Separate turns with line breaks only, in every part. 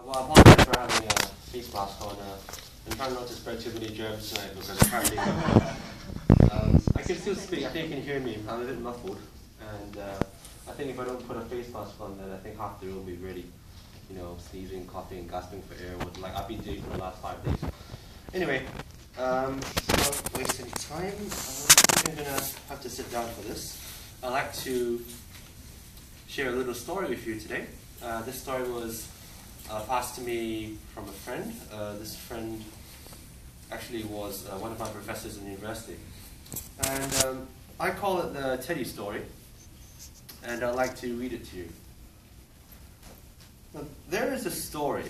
Well, I apologize for having a face mask on. I'm trying not to spread too many germs tonight because apparently I can still speak. I think you can hear me. I'm a bit muffled, and I think if I don't put a face mask on, then I think half the room will be really, sneezing, coughing, gasping for air, like I've been doing for the last 5 days. Anyway, without wasting time, I think I'm gonna have to sit down for this. I'd like to share a little story with you today. This story was passed to me from a friend. This friend actually was one of my professors in university. And I call it the Teddy story, and I'd like to read it to you. Now, there is a story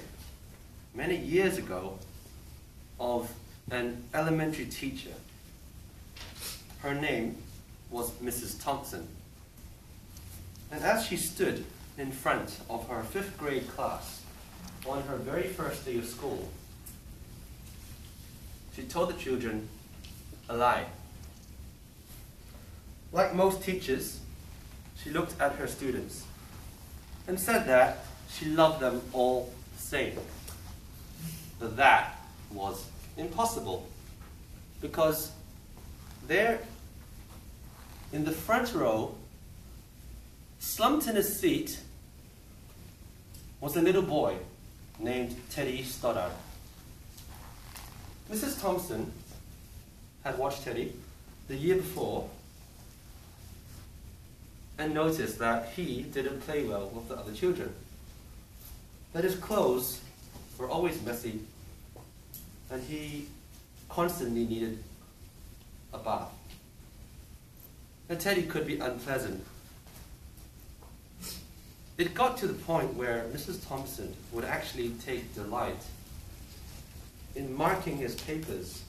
many years ago of an elementary teacher. Her name was Mrs. Thompson. And as she stood in front of her 5th grade class on her very first day of school, she told the children a lie. Like most teachers, she looked at her students and said that she loved them all the same. But that was impossible, because there in the front row, slumped in his seat, was a little boy named Teddy Stoddard. Mrs. Thompson had watched Teddy the year before and noticed that he didn't play well with the other children, that his clothes were always messy, and he constantly needed a bath. And Teddy could be unpleasant. It got to the point where Mrs. Thompson would actually take delight in marking his papers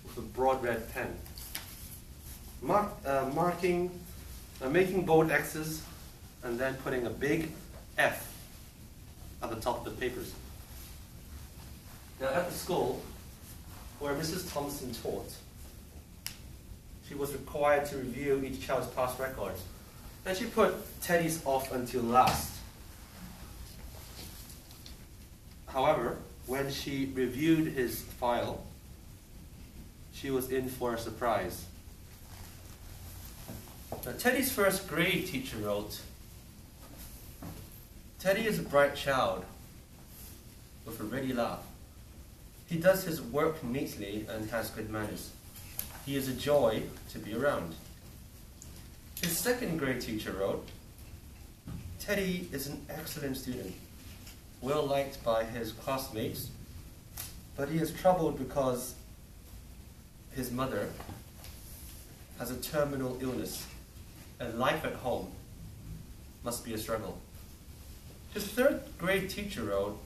with a broad red pen, making bold X's, and then putting a big F at the top of the papers. Now, at the school where Mrs. Thompson taught, she was required to review each child's past records, and she put Teddy's off until last. However, when she reviewed his file, she was in for a surprise. Now, Teddy's 1st grade teacher wrote, "Teddy is a bright child with a ready laugh. He does his work neatly and has good manners. He is a joy to be around." His 2nd grade teacher wrote, "Teddy is an excellent student, well liked by his classmates, but he is troubled because his mother has a terminal illness, and life at home must be a struggle." His 3rd grade teacher wrote,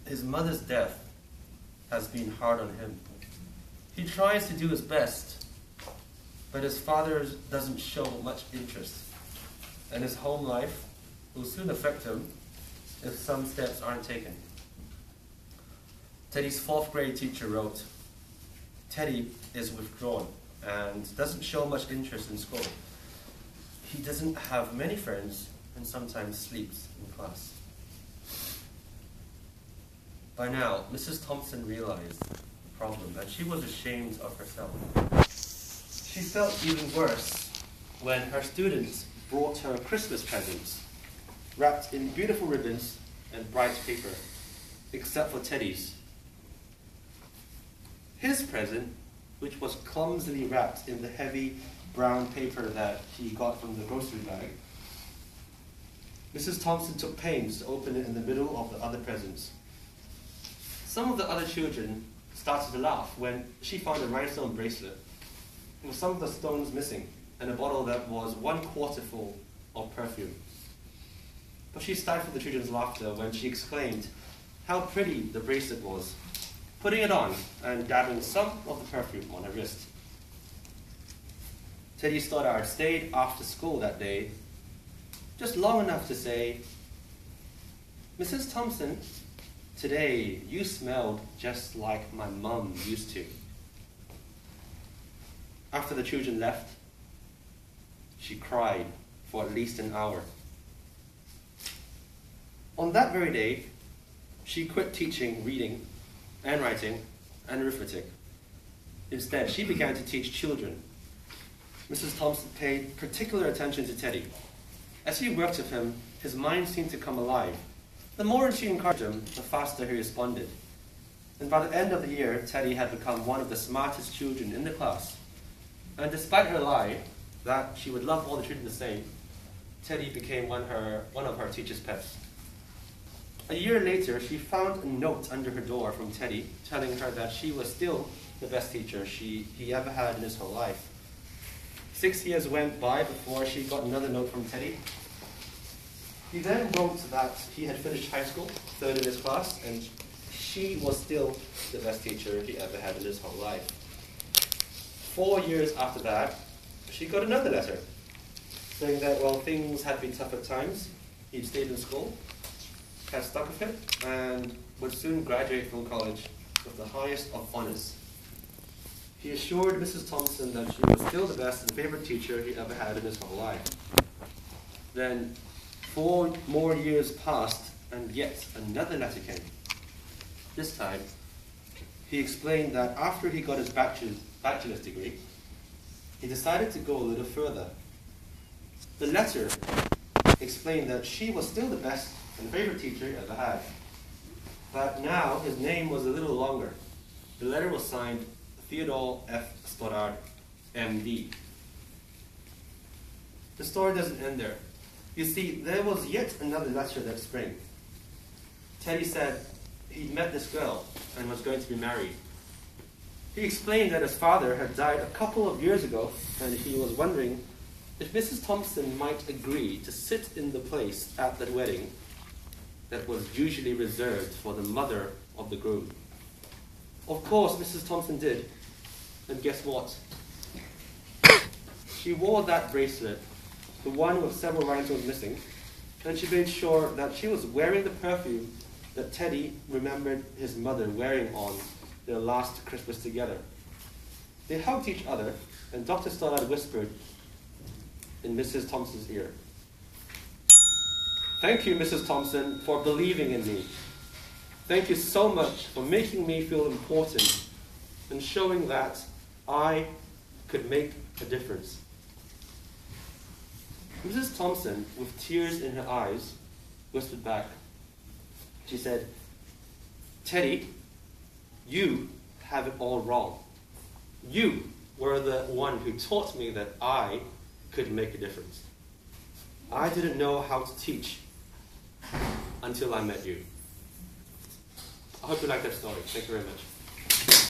"His mother's death has been hard on him. He tries to do his best, but his father doesn't show much interest, and his home life will soon affect him if some steps aren't taken." Teddy's 4th grade teacher wrote, "Teddy is withdrawn and doesn't show much interest in school. He doesn't have many friends and sometimes sleeps in class." By now, Mrs. Thompson realized the problem, and she was ashamed of herself. She felt even worse when her students brought her Christmas presents, wrapped in beautiful ribbons and bright paper, except for Teddy's. His present, which was clumsily wrapped in the heavy brown paper that he got from the grocery bag, Mrs. Thompson took pains to open it in the middle of the other presents. Some of the other children started to laugh when she found a rhinestone bracelet with some of the stones missing and a bottle that was 1/4 full of perfume. But she stifled the children's laughter when she exclaimed how pretty the bracelet was, putting it on and dabbing some of the perfume on her wrist. Teddy Stoddard stayed after school that day, just long enough to say, "Mrs. Thompson, today you smelled just like my mum used to." After the children left, she cried for at least an hour. On that very day, she quit teaching reading and writing and arithmetic. Instead, she began to teach children. Mrs. Thompson paid particular attention to Teddy. As she worked with him, his mind seemed to come alive. The more she encouraged him, the faster he responded. And by the end of the year, Teddy had become one of the smartest children in the class. And despite her lie that she would love all the children the same, Teddy became one of her teacher's pets. A year later, she found a note under her door from Teddy telling her that she was still the best teacher he ever had in his whole life. 6 years went by before she got another note from Teddy. He then wrote that he had finished high school, third in his class, and she was still the best teacher he ever had in his whole life. 4 years after that, she got another letter saying that while things had been tough at times, he'd stayed in school, had stuck with it, and would soon graduate from college with the highest of honors. He assured Mrs. Thompson that she was still the best and favorite teacher he ever had in his whole life. Then 4 more years passed, and yet another letter came. This time, he explained that after he got his bachelor's degree, he decided to go a little further. The letter explained that she was still the best and favorite teacher he ever had, but now his name was a little longer. The letter was signed Theodore F. Stoddard, M.D. The story doesn't end there. You see, there was yet another letter that spring. Teddy said he'd met this girl and was going to be married. He explained that his father had died a couple of years ago, and he was wondering if Mrs. Thompson might agree to sit in the place at that wedding that was usually reserved for the mother of the groom. Of course, Mrs. Thompson did, and guess what? She wore that bracelet, the one with several rhinestones missing, and she made sure that she was wearing the perfume that Teddy remembered his mother wearing on their last Christmas together. They hugged each other, and Dr. Stoddard whispered in Mrs. Thompson's ear, "Thank you, Mrs. Thompson, for believing in me. Thank you so much for making me feel important and showing that I could make a difference." Mrs. Thompson, with tears in her eyes, whispered back. She said, "Teddy, you have it all wrong. You were the one who taught me that I could make a difference. I didn't know how to teach until I met you." I hope you like that story. Thank you very much.